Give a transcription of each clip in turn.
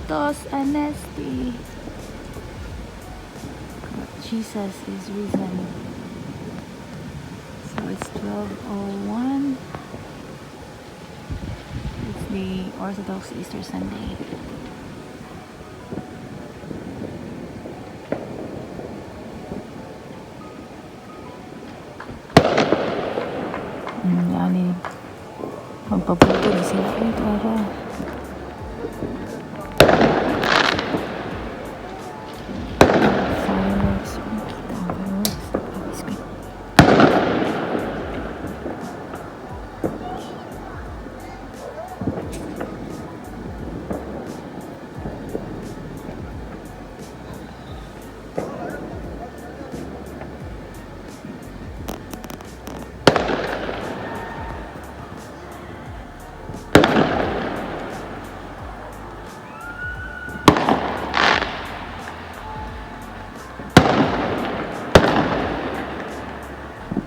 Christos Anesti. Jesus is risen. So it's 12:01. It's the Orthodox Easter Sunday. Yani, magpapunto na sila kayo para fireworks.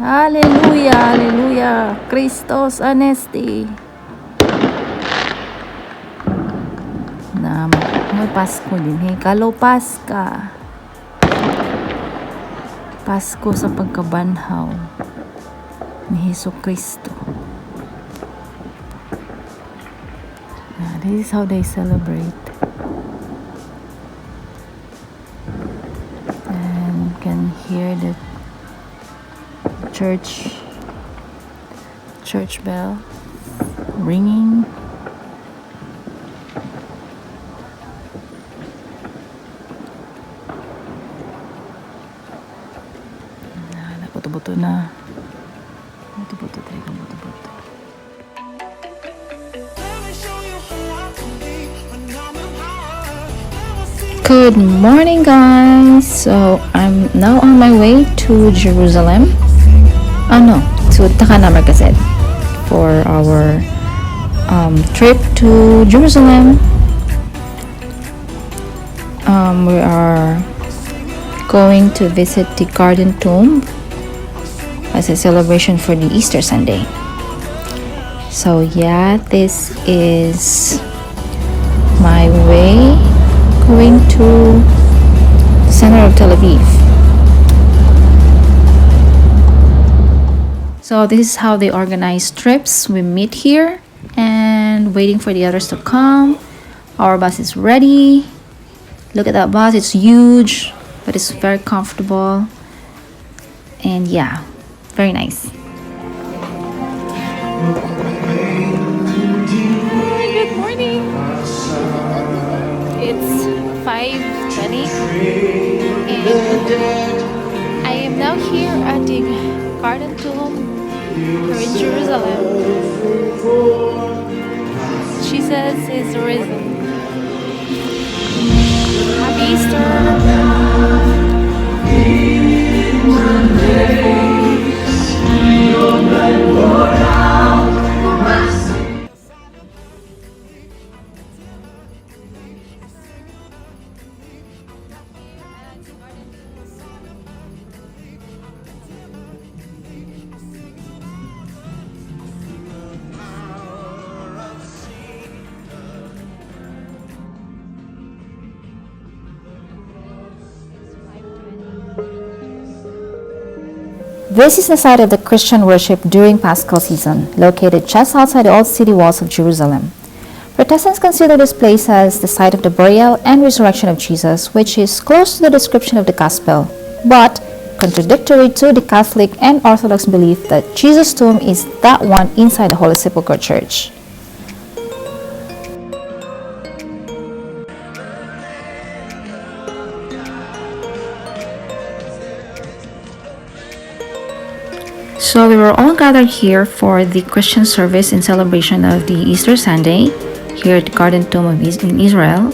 Hallelujah, hallelujah. Christos Anesti. Na may Pasko din. Kalo Paska. Pasko sa pagkabanhaw ni Hesus Kristo. This is how they celebrate. And you can hear the church bell ringing. Buto-buto na. Buto-buto talaga, buto-buto. Good morning, guys. So I'm now on my way to Jerusalem. To Takana Markaset for our trip to Jerusalem. We are going to visit the Garden Tomb as a celebration for the Easter Sunday. So yeah, this is my way going to the center of Tel Aviv. So this is how they organize trips. We meet here and waiting for the others to come. Our bus is ready. Look at that bus, it's huge, but it's very comfortable. And yeah, very nice. Good morning. It's 5:20 and I am now here at the Garden Tomb. We're in Jerusalem. Jesus is risen. Happy Easter! This is the site of the Christian worship during Paschal season, located just outside the old city walls of Jerusalem. Protestants consider this place as the site of the burial and resurrection of Jesus, which is close to the description of the Gospel, but contradictory to the Catholic and Orthodox belief that Jesus' tomb is that one inside the Holy Sepulchre Church. So we were all gathered here for the Christian service in celebration of the Easter Sunday here at the Garden Tomb in Israel.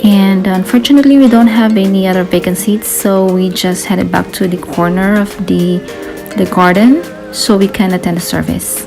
And unfortunately, we don't have any other vacant seats, so we just headed back to the corner of the garden so we can attend the service.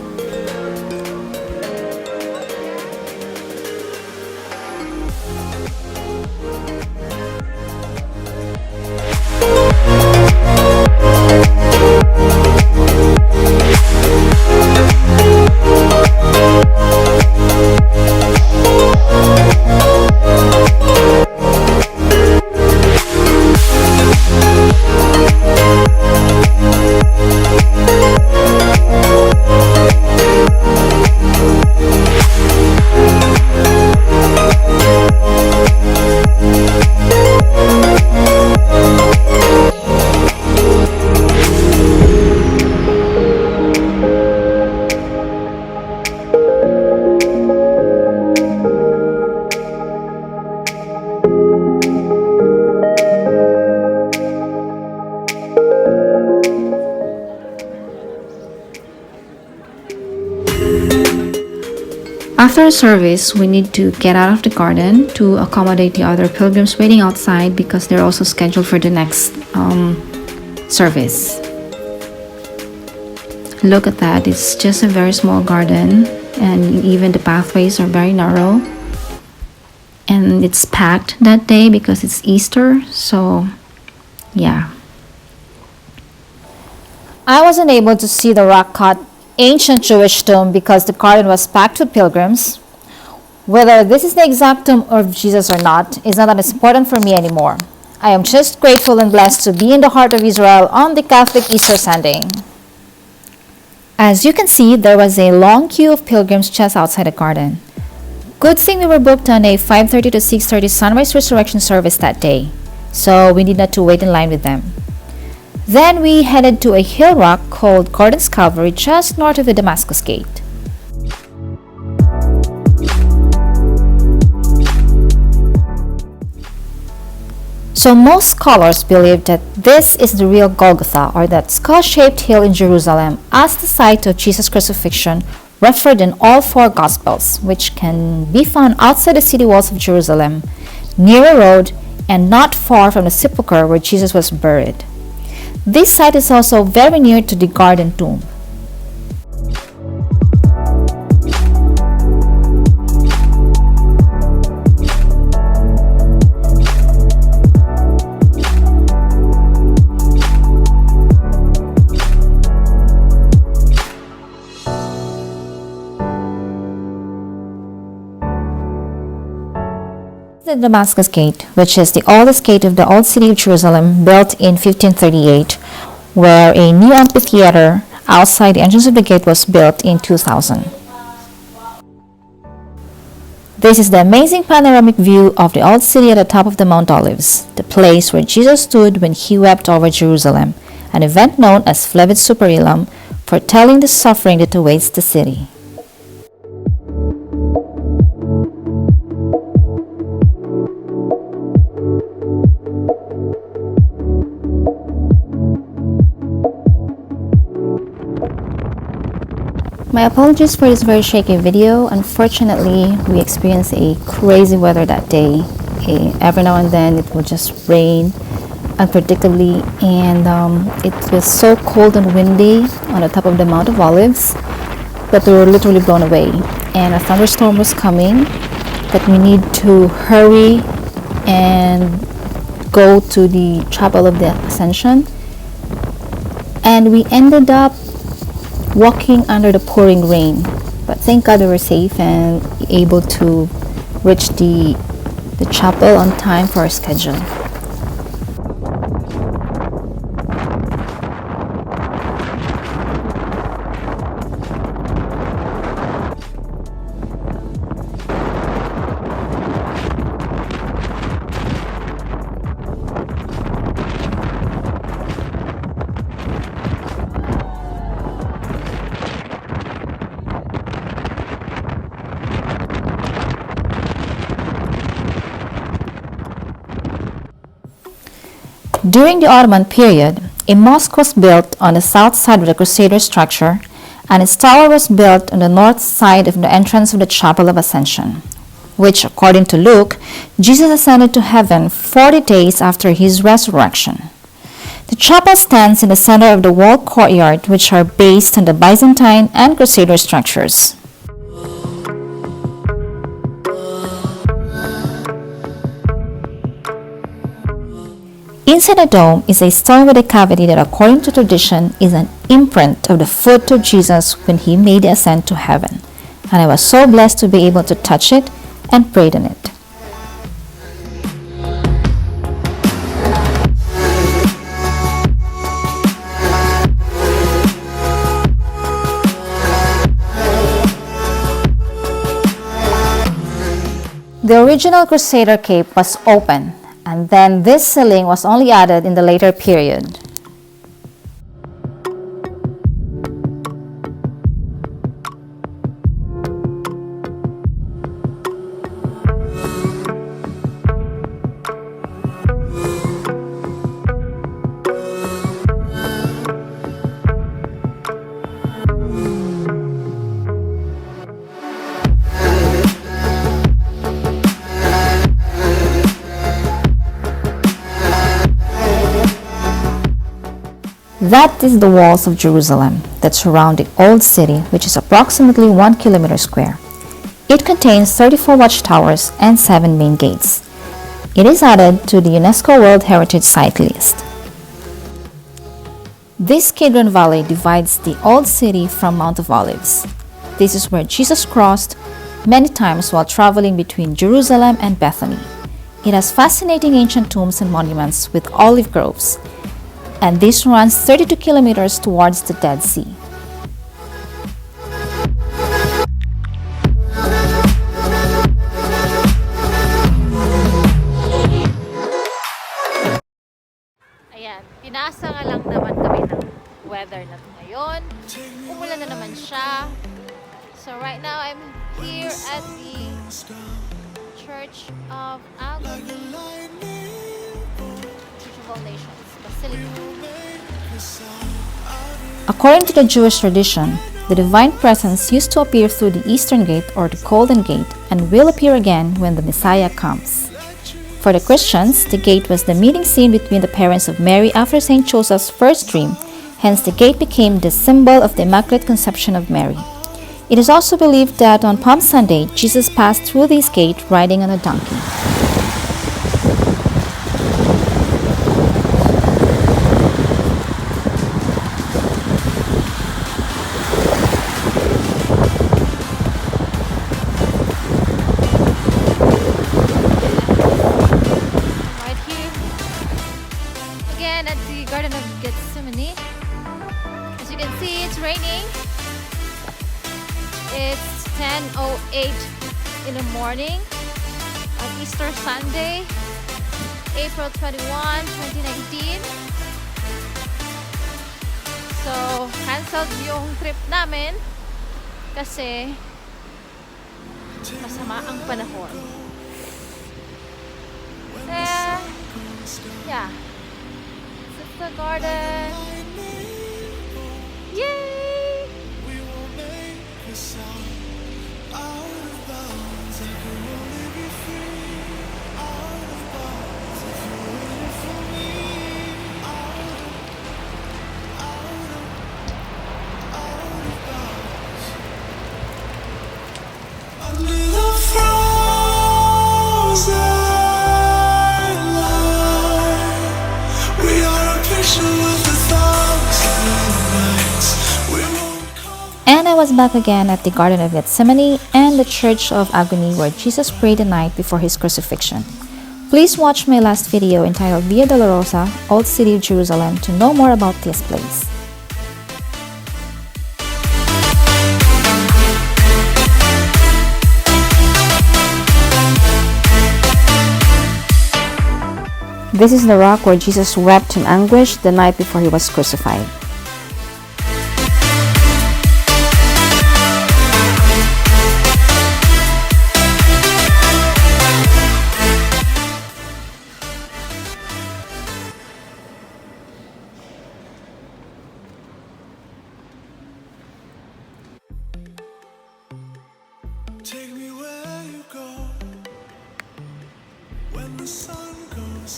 After a service, we need to get out of the garden to accommodate the other pilgrims waiting outside because they're also scheduled for the next service. Look at that, it's just a very small garden and even the pathways are very narrow. And it's packed that day because it's Easter, so yeah. I wasn't able to see the rock-cut ancient Jewish tomb because the garden was packed with pilgrims. Whether this is the exact tomb of Jesus or not is not as important for me anymore. I am just grateful and blessed to be in the heart of Israel on the Catholic Easter Sunday. As you can see, there was a long queue of pilgrims just outside the garden. Good thing we were booked on a 5:30 to 6:30 sunrise resurrection service that day, so we need not to wait in line with them. Then we headed to a hill rock called Gordon's Calvary just north of the Damascus Gate. So most scholars believe that this is the real Golgotha, or that skull-shaped hill in Jerusalem, as the site of Jesus' crucifixion, referred in all four Gospels, which can be found outside the city walls of Jerusalem, near a road, and not far from the sepulchre where Jesus was buried. This site is also very near to the Garden Tomb. The Damascus Gate, which is the oldest gate of the old city of Jerusalem, built in 1538, where a new amphitheater outside the entrance of the gate was built in 2000. This is the amazing panoramic view of the old city at the top of the Mount Olives, the place where Jesus stood when he wept over Jerusalem, an event known as Flevit Superilum, foretelling the suffering that awaits the city. My apologies for this very shaky video. Unfortunately, we experienced a crazy weather that day. Every now and then it would just rain unpredictably, and it was so cold and windy on the top of the Mount of Olives that we were literally blown away. And a thunderstorm was coming, but we need to hurry and go to the Chapel of Ascension. And we ended up walking under the pouring rain, but thank God we were safe and able to reach the chapel on time for our schedule. During the Ottoman period, a mosque was built on the south side of the Crusader structure, and its tower was built on the north side of the entrance of the Chapel of Ascension, which, according to Luke, Jesus ascended to heaven 40 days after his resurrection. The chapel stands in the center of the walled courtyard, which are based on the Byzantine and Crusader structures. Inside the dome is a stone with a cavity that, according to tradition, is an imprint of the foot of Jesus when he made the ascent to heaven, and I was so blessed to be able to touch it and pray on it. The original Crusader cape was open, and then this ceiling was only added in the later period. That is the walls of Jerusalem that surround the old city, which is approximately 1 kilometer square. It contains 34 watchtowers and 7 main gates. It is added to the UNESCO World Heritage Site list. This Kidron Valley divides the old city from Mount of Olives. This is where Jesus crossed many times while traveling between Jerusalem and Bethany. It has fascinating ancient tombs and monuments with olive groves, and this runs 32 kilometers towards the Dead Sea. Ayan, pinasa nga lang naman kami ng weather na ngayon. Umulan na naman siya. So right now I'm here at the Church of Church of All Nations, Basilica. According to the Jewish tradition, the divine presence used to appear through the Eastern Gate or the Golden Gate and will appear again when the Messiah comes. For the Christians, the gate was the meeting scene between the parents of Mary after St. Joseph's first dream. Hence, the gate became the symbol of the Immaculate Conception of Mary. It is also believed that on Palm Sunday, Jesus passed through this gate riding on a donkey. Right here, again at the Garden of Gethsemane. As you can see, it's raining. It's 10:08 in the morning on Easter Sunday, April 21, 2019. So, canceled yung trip namin kasi masama ang panahon. Yeah. This is the garden. Yay! And I was back again at the Garden of Gethsemane and the Church of Agony where Jesus prayed the night before his crucifixion. Please watch my last video entitled Via Dolorosa, Old City of Jerusalem to know more about this place. This is the rock where Jesus wept in anguish the night before he was crucified.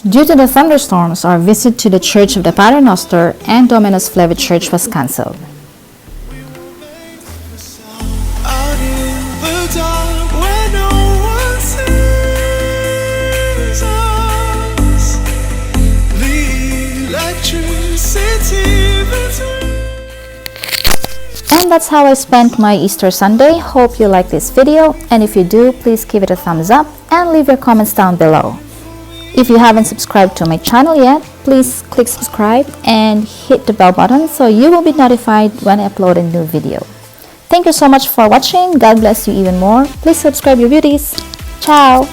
Due to the thunderstorms, our visit to the Church of the Pater Noster and Dominus Flevit Church was cancelled. And that's how I spent my Easter Sunday. Hope you like this video, and if you do, please give it a thumbs up and leave your comments down below. If you haven't subscribed to my channel yet, please click subscribe and hit the bell button so you will be notified when I upload a new video. Thank you so much for watching. God bless you even more. Please subscribe, your beauties. Ciao!